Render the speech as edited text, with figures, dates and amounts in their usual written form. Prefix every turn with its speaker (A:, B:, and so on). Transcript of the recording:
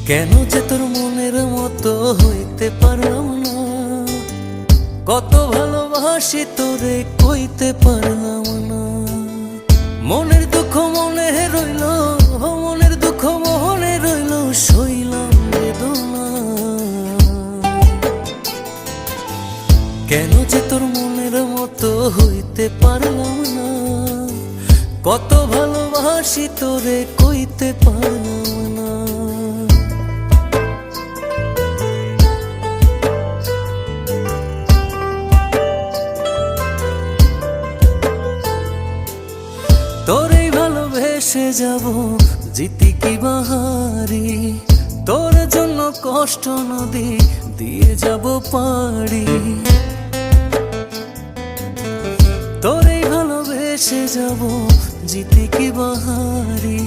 A: কেন যে তোর মনের মতো হইতে পারলাম না, কত ভালোবাসি তোরে কইতে পারলাম না। মনের দুঃখ মনে রইল, মনের দুঃখ মনে রইল, সইলাম বেদনা। কেন যে তোর মনের মতো হইতে পারলাম না, কত ভালোবাসি তোরে কইতে পারলাম না। তোরেই ভালোবেসে যাব জিতি কি বাহারি, তোর জন্য কষ্ট নদী দিয়ে যাব পাড়ি। তোরেই ভালোবেসে যাব জিতি কি বাহারি,